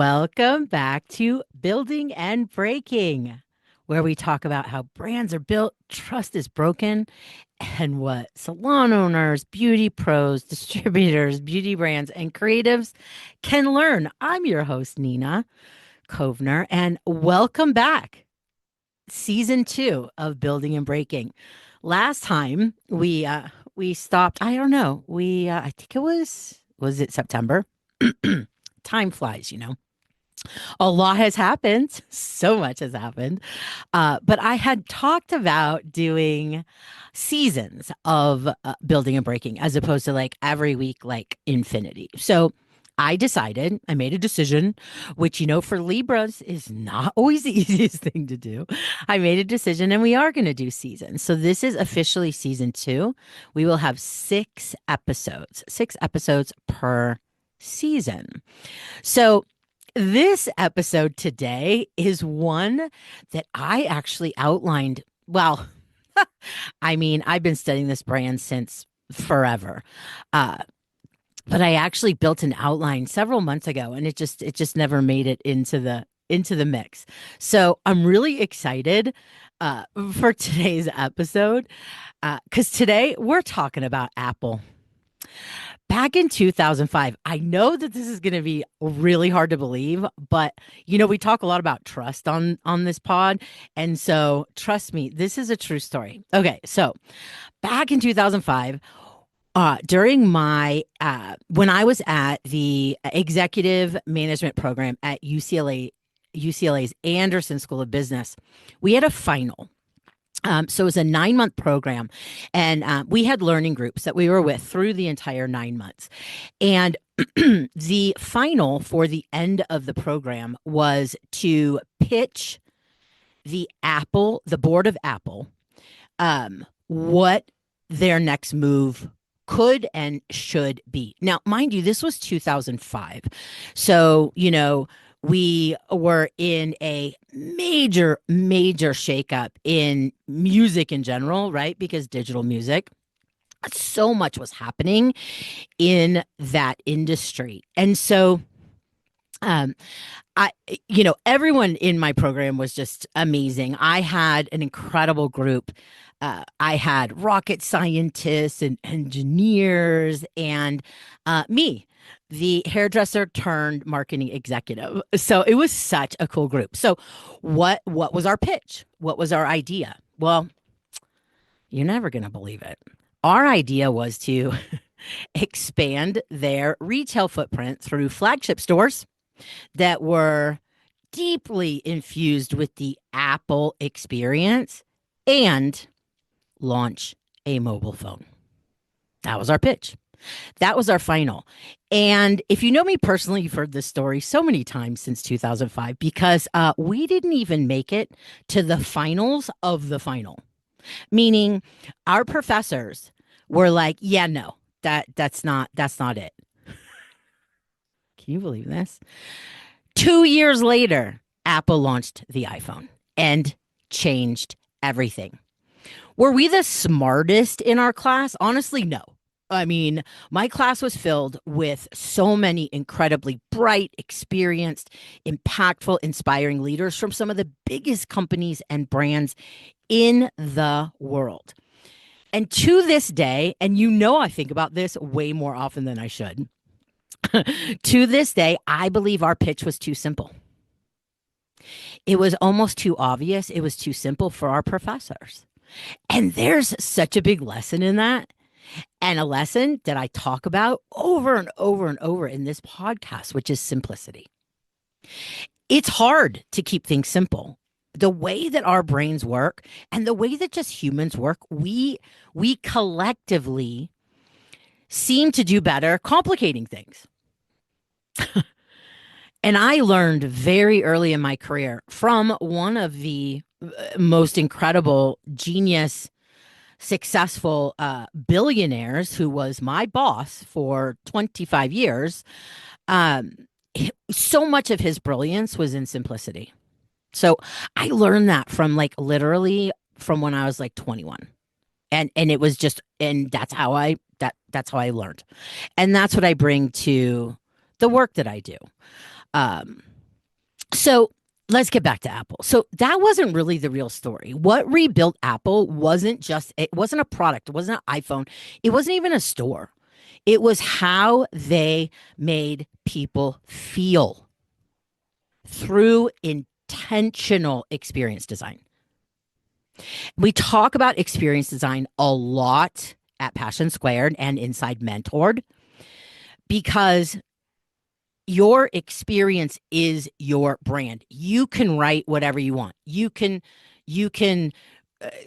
Welcome back to Building and Breaking, where we talk about how brands are built, trust is broken, and what salon owners, beauty pros, distributors, beauty brands, and creatives can learn. I'm your host, Nina Kovner, and welcome back. Season two of Building and Breaking. Last time we stopped, I don't know, I think was it September? Time flies, you know. A lot has happened. So much has happened. But I had talked about doing seasons of building and breaking as opposed to like every week, like infinity. So I made a decision, which, for Libras is not always the easiest thing to do. I made a decision and we are going to do seasons. So this is officially season two. We will have six episodes per season. So this episode today is one that I actually outlined. Well, I've been studying this brand since forever. Uh, but I actually built an outline several months ago and it just never made it into the mix. So I'm really excited for today's episode because today we're talking about Apple. Back in 2005, I know that this is going to be really hard to believe, but we talk a lot about trust on this pod, and so trust me, this is a true story. Okay, so back in 2005, during my when I was at the executive management program at UCLA's Anderson School of Business, we had a final. So it was a 9-month program, and we had learning groups that we were with through the entire 9 months. And the final for the end of the program was to pitch the board of Apple, what their next move could and should be. Now, mind you, this was 2005. So, we were in a major, major shakeup in music in general, right? Because digital music, so much was happening in that industry. And so, um, everyone in my program was just amazing. I had an incredible group. I had rocket scientists and engineers, and me, the hairdresser turned marketing executive. So it was such a cool group. So, what was our pitch? What was our idea? Well, you're never gonna believe it. Our idea was to expand their retail footprint through flagship stores that were deeply infused with the Apple experience and launch a mobile phone. That was our pitch. That was our final. And if you know me personally, you've heard this story so many times since 2005 because we didn't even make it to the finals of the final, meaning our professors were like, yeah, no, that's not it. Can you believe this? 2 years later, Apple launched the iPhone and changed everything. Were we the smartest in our class? Honestly, no. I mean, my class was filled with so many incredibly bright, experienced, impactful, inspiring leaders from some of the biggest companies and brands in the world. And to this day, and I think about this way more often than I should, to this day, I believe our pitch was too simple. It was almost too obvious. It was too simple for our professors. And there's such a big lesson in that. And a lesson that I talk about over and over and over in this podcast, which is simplicity. It's hard to keep things simple. The way that our brains work and the way that just humans work, we collectively seem to do better complicating things. And I learned very early in my career from one of the most incredible genius successful billionaires who was my boss for 25 years. Um, so much of his brilliance was in simplicity. So I learned that from like literally from when I was like 21. And it was just and that's how I learned. And that's what I bring to the work that I do. So let's get back to Apple. So that wasn't really the real story. What rebuilt Apple wasn't just, it wasn't a product, it wasn't an iPhone, it wasn't even a store. It was how they made people feel through intentional experience design. We talk about experience design a lot at Passion Squared and inside Mentored because your experience is your brand. You can write whatever you want. You can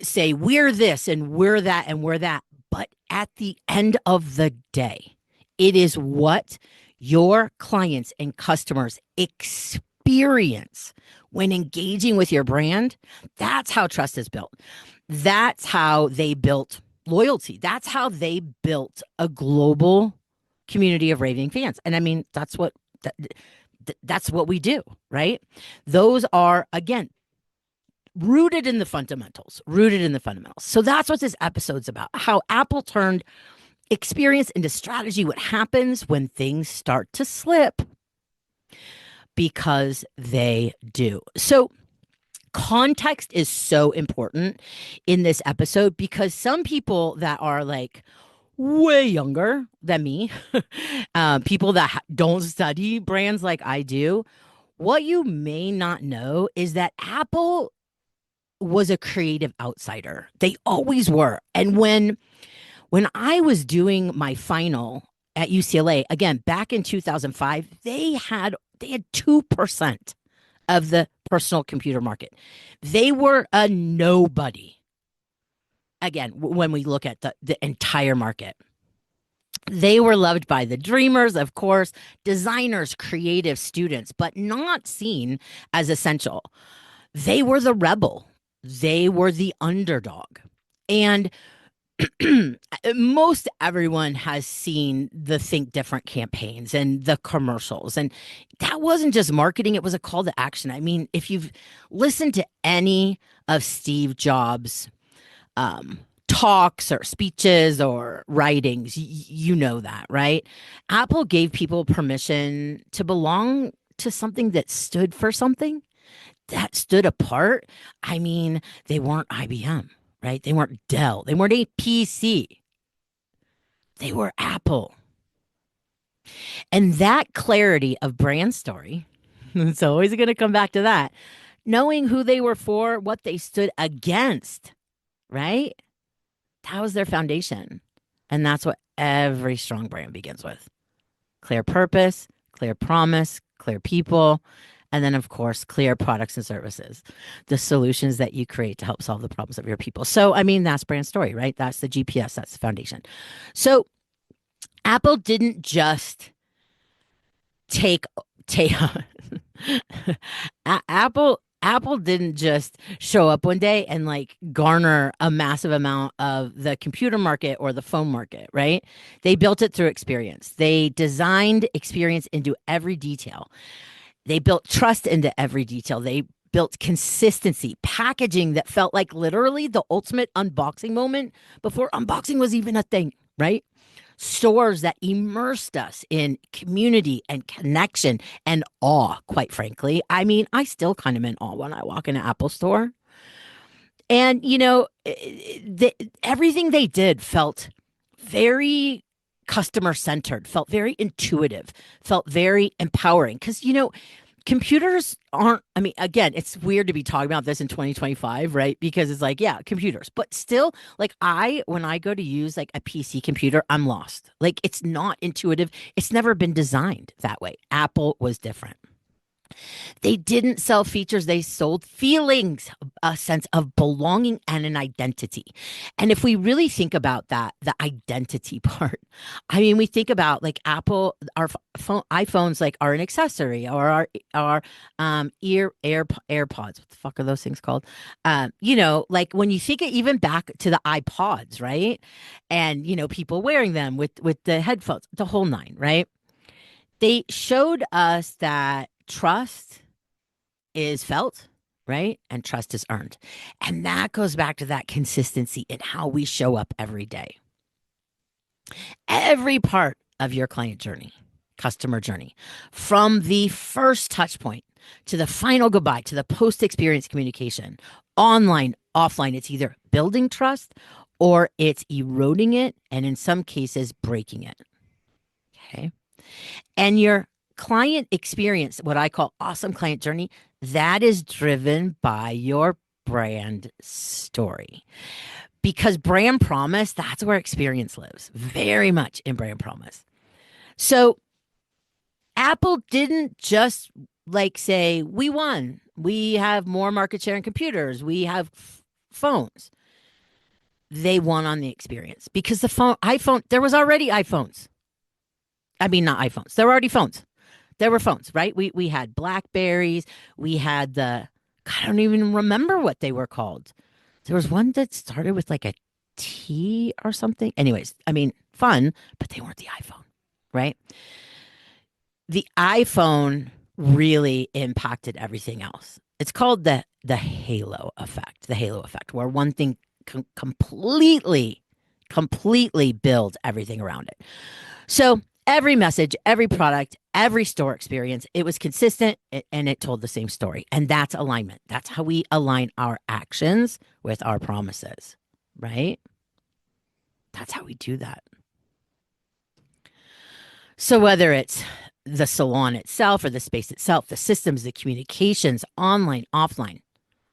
say we're this and we're that and we're that. But at the end of the day, it is what your clients and customers experience when engaging with your brand. That's how trust is built. That's how they built loyalty. That's how they built a global community of raving fans. And I mean, that, that's what we do, right? Those are, again, rooted in the fundamentals. So that's what this episode's about, how Apple turned experience into strategy, what happens when things start to slip, because they do. So context is so important in this episode because some people that are like way younger than me, people that don't study brands like I do, what you may not know is that Apple was a creative outsider. They always were. And when I was doing my final at UCLA, again, back in 2005, they had 2% of the personal computer market. They were a nobody. Again, when we look at the entire market, they were loved by the dreamers, of course, designers, creative students, but not seen as essential. They were the rebel, they were the underdog. And most everyone has seen the Think Different campaigns and the commercials. And that wasn't just marketing, it was a call to action. I mean, if you've listened to any of Steve Jobs' talks or speeches or writings, you know that, right? Apple gave people permission to belong to something that stood for something that stood apart. I mean, they weren't IBM, right? They weren't Dell. They weren't a PC. They were Apple. And that clarity of brand story, it's always going to come back to that. Knowing who they were for, what they stood against, right? That was their foundation. And that's what every strong brand begins with: clear purpose, clear promise, clear people, and then, of course, clear products and services, the solutions that you create to help solve the problems of your people. So, I mean, that's brand story, right? That's the GPS, that's the foundation. So, Apple didn't just take take Apple didn't just show up one day and like garner a massive amount of the computer market or the phone market, right? They built it through experience. They designed experience into every detail. They built trust into every detail. They built consistency, packaging that felt like literally the ultimate unboxing moment before unboxing was even a thing, right? Stores that immersed us in community and connection and awe, quite frankly. I mean, I still kind of in awe when I walk in an Apple store. And, everything they did felt very customer centered, felt very intuitive, felt very empowering. Because, computers aren't, I mean, again, it's weird to be talking about this in 2025, right? Because it's like, yeah, computers, but still, like, when I go to use like a PC computer, I'm lost. Like, it's not intuitive. It's never been designed that way. Apple was different. They didn't sell features, they sold feelings, a sense of belonging and an identity. And if we really think about that, the identity part, I mean, we think about like Apple, our iPhones like are an accessory, or our AirPods. What the fuck are those things called? Like when you think it even back to the iPods, right? And people wearing them with the headphones, the whole nine, right? They showed us that trust is felt, right? And trust is earned. And that goes back to that consistency in how we show up every day. Every part of your client journey, customer journey, from the first touch point, to the final goodbye, to the post experience communication, online, offline. It's either building trust or it's eroding it, and in some cases, breaking it. Okay. And your client experience, what I call awesome client journey, that is driven by your brand story. Because brand promise, that's where experience lives, very much in brand promise. So Apple didn't just like say, we won. We have more market share in computers. We have phones. They won on the experience because the iPhone, there was already iPhones. I mean, not iPhones. There were already phones. There were phones, right? We had Blackberries. We had I don't even remember what they were called. There was one that started with like a T or something. Anyways, I mean, fun, but they weren't the iPhone, right? The iPhone really impacted everything else. It's called the halo effect, where one thing completely builds everything around it. So every message, every product, every store experience, it was consistent and it told the same story. And that's alignment. That's how we align our actions with our promises, right? That's how we do that. So whether it's the salon itself or the space itself, the systems, the communications, online, offline,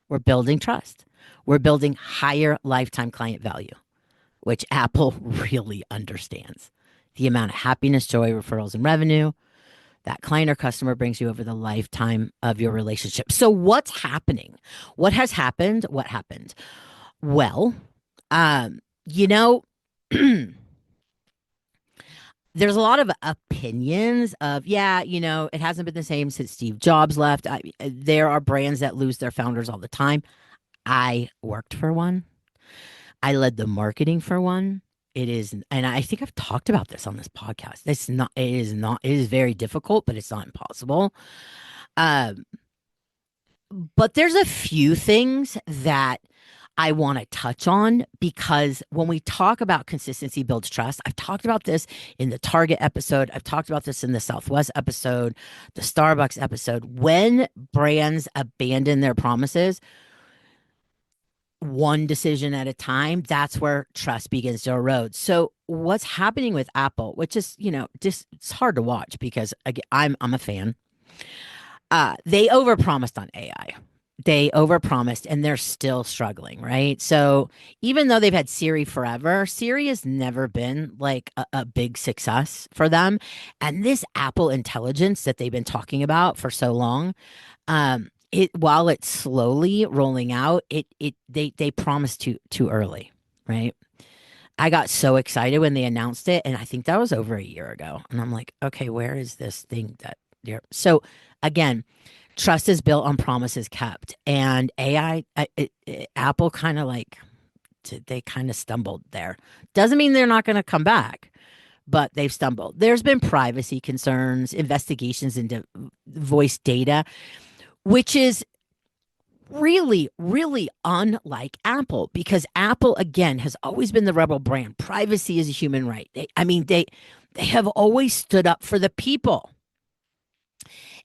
we're building trust. We're building higher lifetime client value, which Apple really understands. The amount of happiness, joy, referrals, and revenue that client or customer brings you over the lifetime of your relationship. So what's happening? What has happened? What happened? Well, you know, there's a lot of opinions of, yeah, it hasn't been the same since Steve Jobs left. There are brands that lose their founders all the time. I worked for one. I led the marketing for one. It is, and I think I've talked about this on this podcast. It is very difficult, but it's not impossible. Um, but there's a few things that I want to touch on because when we talk about consistency builds trust, I've talked about this in the Target episode. I've talked about this in the Southwest episode, the Starbucks episode. When brands abandon their promises, one decision at a time, that's where trust begins to erode. So what's happening with Apple, which is, just it's hard to watch because again, I'm a fan. They overpromised on AI. They overpromised and they're still struggling, right? So even though they've had Siri forever, Siri has never been like a big success for them. And this Apple intelligence that they've been talking about for so long, it while it's slowly rolling out, they promised too early, right? I got so excited when they announced it, and I think that was over a year ago. And I'm like, okay, where is this thing that you're so again, trust is built on promises kept. And AI, Apple kind of like they kind of stumbled there. Doesn't mean they're not going to come back, but they've stumbled. There's been privacy concerns, investigations into voice data, which is really unlike Apple because Apple again has always been the rebel brand. Privacy is a human right. They have always stood up for the people.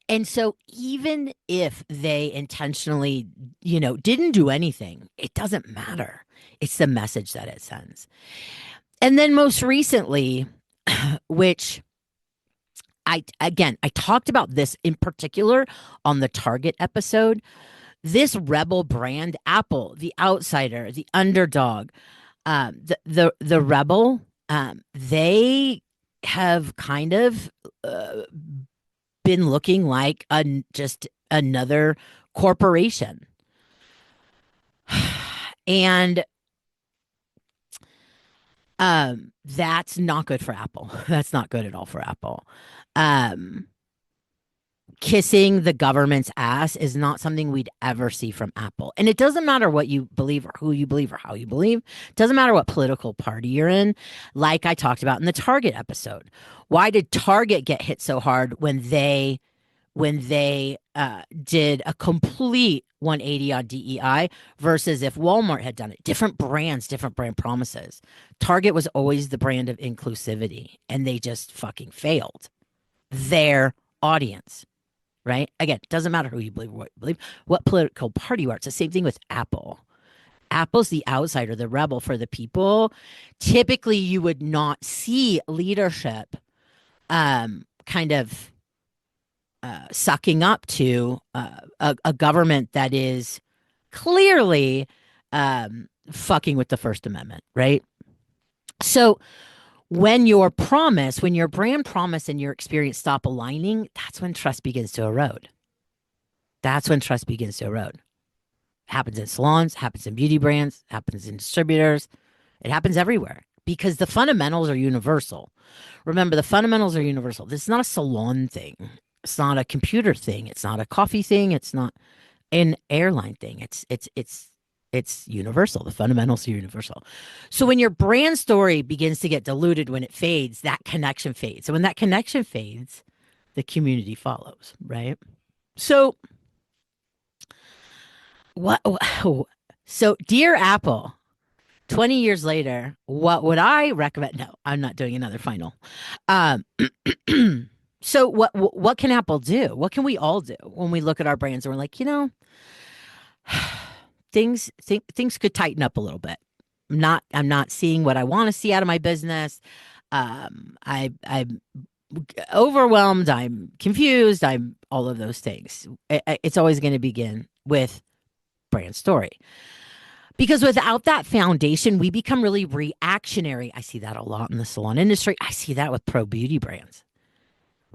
And so even if they intentionally, didn't do anything, it doesn't matter. It's the message that it sends. And then most recently, which I talked about this in particular on the Target episode. This rebel brand, Apple, the outsider, the underdog, the rebel, they have kind of been looking like just another corporation. And that's not good for Apple. That's not good at all for Apple. Um, Kissing the government's ass is not something we'd ever see from Apple. And it doesn't matter what you believe or who you believe or how you believe. It doesn't matter what political party you're in. Like I talked about in the Target episode. Why did Target get hit so hard when they did a complete 180 on DEI versus if Walmart had done it? Different brands, different brand promises. Target was always the brand of inclusivity, and they just fucking failed their audience. right? Again, it doesn't matter who you believe or what you believe, what political party you are. It's the same thing with Apple. Apple's the outsider, the rebel for the people. Typically, you would not see leadership kind of sucking up to a government that is clearly fucking with the First Amendment, right? So when your brand promise and your experience stop aligning, that's when trust begins to erode. That's when trust begins to erode. Happens in salons, happens in beauty brands, happens in distributors. It happens everywhere because the fundamentals are universal. Remember, the fundamentals are universal. This is not a salon thing. It's not a computer thing. It's not a coffee thing. It's not an airline thing. It's universal. The fundamentals are universal. So when your brand story begins to get diluted, when it fades, that connection fades. So when that connection fades, the community follows, right? So what? So dear Apple, 20 years later, what would I recommend? No, I'm not doing another final. Um, so what can Apple do? What can we all do when we look at our brands and we're like, things could tighten up a little bit. I'm not seeing what I want to see out of my business. I'm overwhelmed. I'm confused. I'm all of those things. It's always going to begin with brand story. Because without that foundation, we become really reactionary. I see that a lot in the salon industry. I see that with pro beauty brands.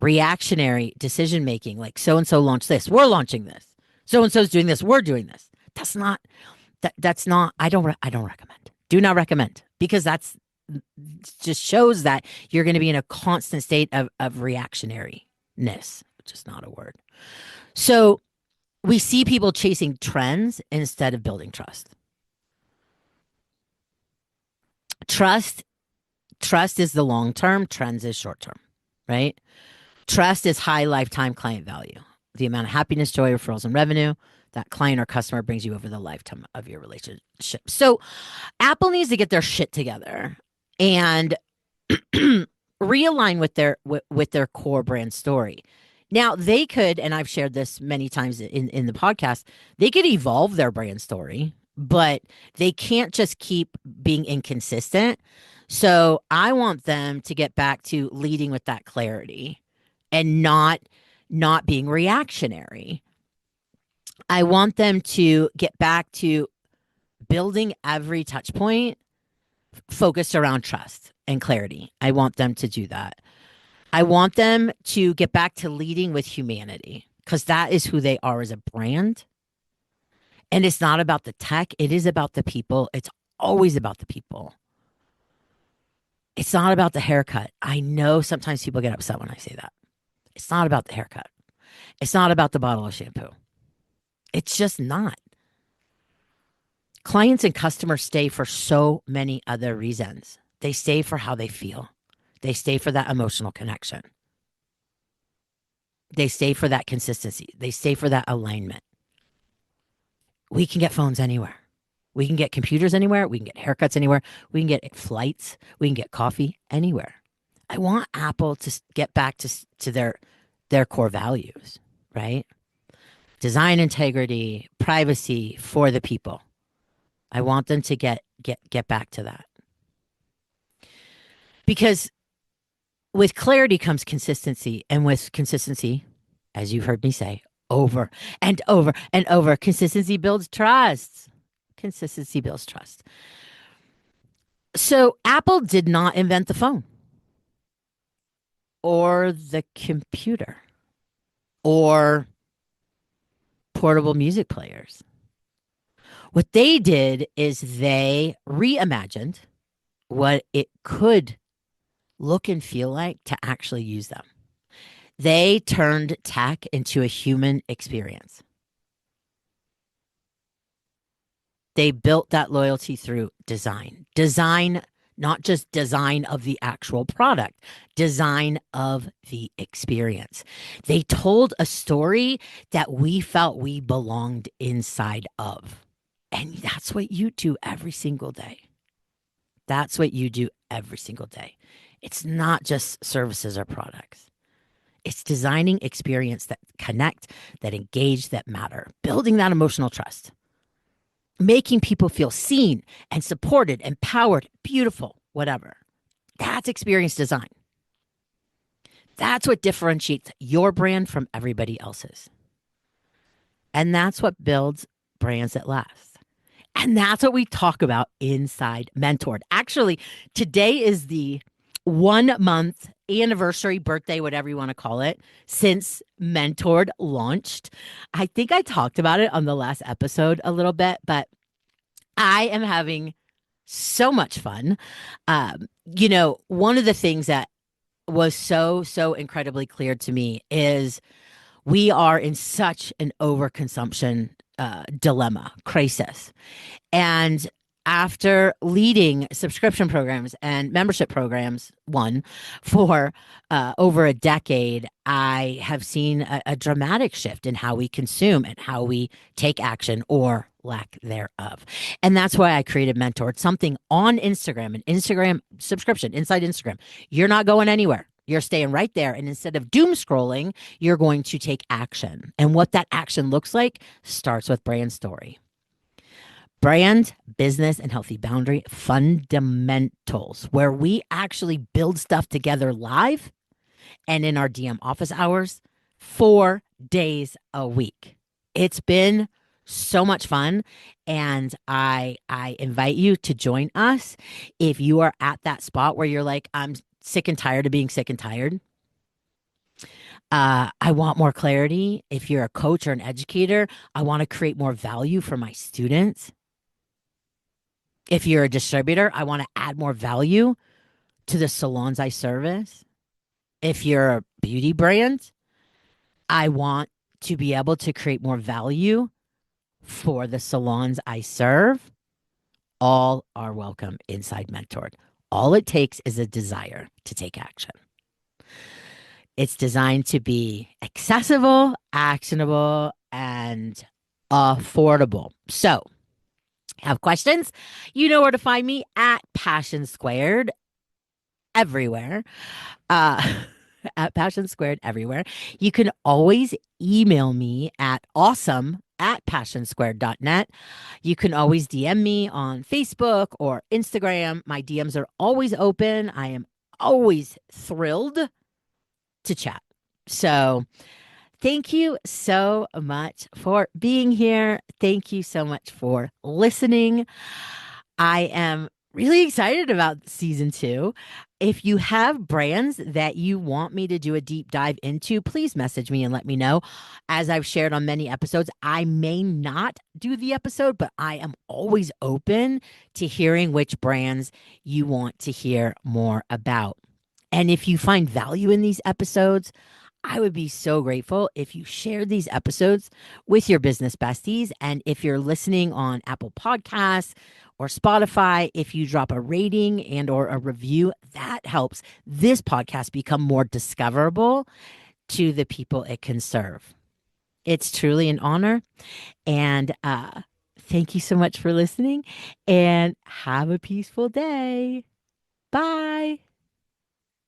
Reactionary decision making, like so and so launched this, we're launching this. So and so's doing this, we're doing this. That's not I don't recommend. Do not recommend because that's just shows that you're going to be in a constant state of reactionariness, which is not a word. So we see people chasing trends instead of building trust. Trust trust is the long term, trends is short term, right? Trust is high lifetime client value. The amount of happiness, joy, referrals, and revenue that client or customer brings you over the lifetime of your relationship. So Apple needs to get their shit together and realign with their core brand story. Now they could, and I've shared this many times in the podcast, they could evolve their brand story, but they can't just keep being inconsistent. So I want them to get back to leading with that clarity and not being reactionary. I want them to get back to building every touch point focused around trust and clarity. I want them to do that. I want them to get back to leading with humanity because that is who they are as a brand. And it's not about the tech, it is about the people. It's always about the people. It's not about the haircut. I know sometimes people get upset when I say that. It's not about the haircut. It's not about the bottle of shampoo. It's just not. Clients and customers stay for so many other reasons. They stay for how they feel. They stay for that emotional connection. They stay for that consistency. They stay for that alignment. We can get phones anywhere. We can get computers anywhere. We can get haircuts anywhere. We can get flights. We can get coffee anywhere. I want Apple to get back to their core values, right? Design integrity, privacy for the people. I want them to get back to that. Because with clarity comes consistency, and with consistency, as you've heard me say over and over and over, consistency builds trust. Consistency builds trust. So Apple did not invent the phone or the computer or portable music players. What they did is they reimagined what it could look and feel like to actually use them. They turned tech into a human experience. They built that loyalty through design. Design, not just design of the actual product, design of the experience. They told a story that we felt we belonged inside of. And that's what you do every single day. That's what you do every single day. It's not just services or products. It's designing experience that connect, that engage, that matter, building that emotional trust, making people feel seen and supported, empowered, beautiful, whatever. That's experience design. That's what differentiates your brand from everybody else's. And that's what builds brands that last. And that's what we talk about inside Mentored. Actually, today is the 1 month anniversary, birthday, whatever you want to call it, since Mentored launched. I think I talked about it on the last episode a little bit, but I am having so much fun. One of the things that was so incredibly clear to me is we are in such an overconsumption dilemma, crisis. And after leading subscription programs and membership programs, one for over a decade, I have seen a dramatic shift in how we consume and how we take action or lack thereof. And that's why I created Mentor. It's something on Instagram, an Instagram subscription inside Instagram. You're not going anywhere. You're staying right there. And instead of doom scrolling, you're going to take action. And what that action looks like starts with brand story. Brand, business, and healthy boundary fundamentals, where we actually build stuff together live and in our DM office hours 4 days a week. It's been so much fun. And I invite you to join us if you are at that spot where you're like, I'm sick and tired of being sick and tired. I want more clarity. If you're a coach or an educator, I want to create more value for my students. If you're a distributor, I want to add more value to the salons I service. If you're a beauty brand, I want to be able to create more value for the salons I serve. All are welcome inside Mentored. All it takes is a desire to take action. It's designed to be accessible, actionable, and affordable. So, have questions? You know where to find me at Passion Squared everywhere. Uh, at Passion Squared everywhere. You can always email me at awesome@passionsquared.net. You can always DM me on Facebook or Instagram. My DMs are always open. I am always thrilled to chat. So, thank you so much for being here. Thank you so much for listening. I am really excited about season 2. If you have brands that you want me to do a deep dive into, please message me and let me know. As I've shared on many episodes, I may not do the episode, but I am always open to hearing which brands you want to hear more about. And if you find value in these episodes, I would be so grateful if you shared these episodes with your business besties. And if you're listening on Apple Podcasts or Spotify, if you drop a rating and or a review, that helps this podcast become more discoverable to the people it can serve. It's truly an honor. And thank you so much for listening and have a peaceful day. Bye.